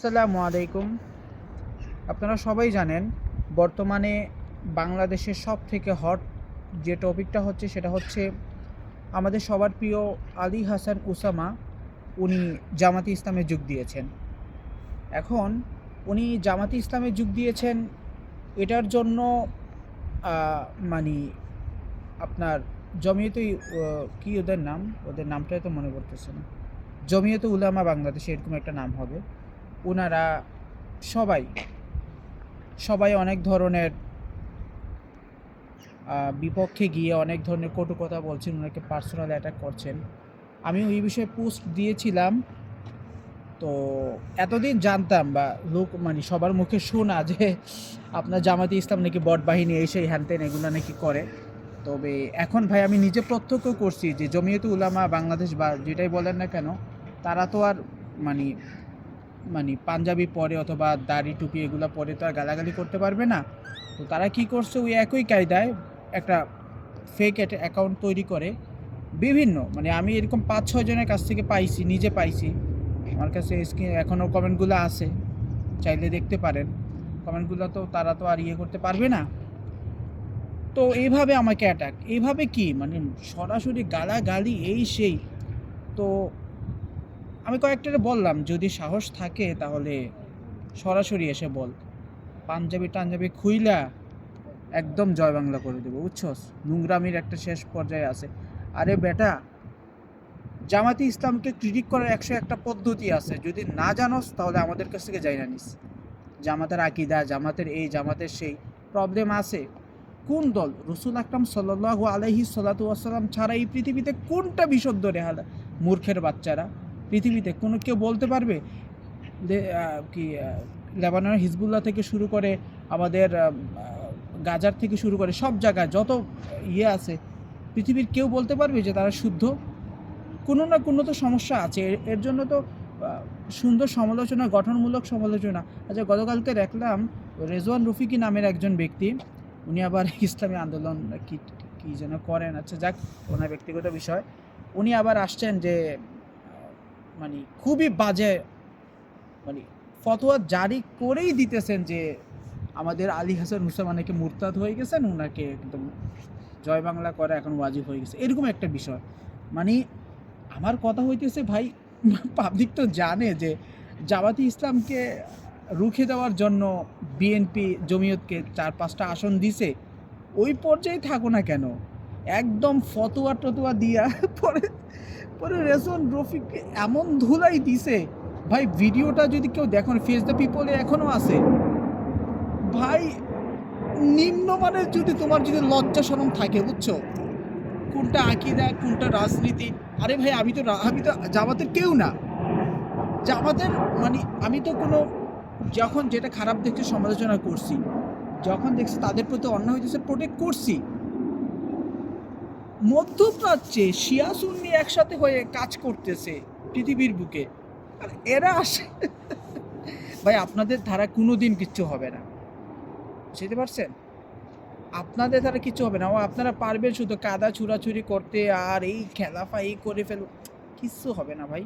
আসসালামু আলাইকুম। আপনারা সবাই জানেন বর্তমানে বাংলাদেশের সবথেকে হট যে টপিকটা হচ্ছে সেটা হচ্ছে আমাদের সবার প্রিয় আলী হাসান উসামা। উনি জামাতে ইসলামে যোগ দিয়েছেন। এখন উনি জামাতে ইসলামে যোগ দিয়েছেন এটার জন্য মানে আপনার জমিয়তে কি ওদের নাম, ওদের নামটাই তো মনে পড়তেছে না। জমিয়তে উলামা বাংলাদেশে এরকম একটা নাম হবে। ওনারা সবাই সবাই অনেক ধরনের বিপক্ষে গিয়ে অনেক ধরনের কটু কথা বলছেন, ওনাকে পার্সোনাল অ্যাটাক করছেন। আমিও এই বিষয়ে পোস্ট দিয়েছিলাম। তো এতদিন জানতাম বা সবার মুখে শোনা যে আপনার জামাতে ইসলাম নাকি বট বাহিনী এই সেই হ্যান ত্যান এগুলো নাকি করে। তবে এখন ভাই আমি নিজে প্রত্যক্ষ করছি যে জমিয়তে উলামা বাংলাদেশ বা যেটাই বলেন না কেন, তারা তো আর মানে পাঞ্জাবি পরে অথবা দাড়ি টুপি এগুলো পরে তো আর গালাগালি করতে পারবে না। তো তারা কি করছে, ওই একই কায়দায় একটা ফেক অ্যাকাউন্ট তৈরি করে বিভিন্ন আমি এরকম 5-6 জনের কাছ থেকে পাইছি, নিজে পাইছি। আমার কাছে এখনও কমেন্টগুলো আছে, চাইলে দেখতে পারেন। কমেন্টগুলো তো তারা তো আর ইয়ে করতে পারবে না। তো এইভাবে আমাকে অ্যাটাক, এইভাবে কি সরাসরি গালাগালি এই সেই। তো আমি কয়েকটারে বললাম যদি সাহস থাকে তাহলে সরাসরি এসে বল, পাঞ্জাবি টাঞ্জাবি খুইলা একদম জয় বাংলা করে দেবো, বুঝছস? নোংরামির একটা শেষ পর্যায়ে আছে। আরে বেটা, জামাতি ইসলামকে ক্রিটিক করার 101টা পদ্ধতি আছে, যদি না জানোস তাহলে আমাদের কাছ থেকে যাই না নিস। জামাতের আকিদা, জামাতের এই জামাতের সেই প্রবলেম আছে। কোন দল রসুল আকরাম সাল্লাল্লাহু আলাইহি সাল্লাতু ওয়াসাল্লাম ছাড়া এই পৃথিবীতে কোনটা বিশুদ্ধ রেহালা? মূর্খের বাচ্চারা, পৃথিবীতে কোনো কেউ বলতে পারবে? লেবাননের হিজবুল্লাহ থেকে শুরু করে আমাদের গাজার থেকে শুরু করে সব জায়গায় যত ইয়ে আছে, পৃথিবীর কেউ বলতে পারবে যে তারা শুদ্ধ? কোনো না কোনো তো সমস্যা আছে। এর জন্য তো সুন্দর সমালোচনা, গঠনমূলক সমালোচনা। আচ্ছা, গতকালকে দেখলাম রেজওয়ান রফিকি নামের একজন ব্যক্তি, উনি আবার ইসলামী আন্দোলন কি কী যেন করেন, আচ্ছা যাক, ওনার ব্যক্তিগত বিষয়। উনি আবার আসছেন যে খুবই বাজে ফতোয়া জারি করেই দিতেছেন যে আমাদের আলী হাসান উসামা নাকি মুরতাদ হয়ে গেছেন, ওনাকে একদম জয় বাংলা করা এখন ওয়াজিব হয়ে গেছে, এরকম একটা বিষয়। আমার কথা হইতেছে ভাই, পাবলিক তো জানে যে জামাতি ইসলামকে রুখে দেওয়ার জন্য বিএনপি জমিয়তকে 4-5টা আসন দিছে। ওই পর্যায়ে থাকো না কেন, একদম ফতোয়া টতোয়া দিয়া পরে পরে রেজন রফিককে এমন ধুলাই দিছে ভাই। ভিডিওটা যদি কেউ দেখুন, ফেস দ্য পিপলে এখনও আছে ভাই। নিম্নমানের যদি তোমার যদি লজ্জা শরম থাকে, বুঝছো, কোনটা আকিদা কোনটা রাজনীতি। আরে ভাই, আমি তো জামাতের কেউ না। জামাতের আমি তো কোনো, যখন যেটা খারাপ দেখছি সমালোচনা করছি, যখন দেখছি তাদের প্রতি অন্যায় হইতেছে প্রোটেক্ট করছি। মধ্যপ্রাচ্যে শিয়া সুন্নি একসাথে হয়ে কাজ করতেছে পৃথিবীর বুকে, আর এরা আসে ভাই আপনাদের ধারা কোনো দিন কিচ্ছু হবে না, বুঝতে পারছেন? আপনাদের দ্বারা কিছু হবে না। ও আপনারা পারবেন শুধু কাদা ছুড়াছুরি করতে আর এই খেলাফা এই করে ফেলো, কিচ্ছু হবে না ভাই।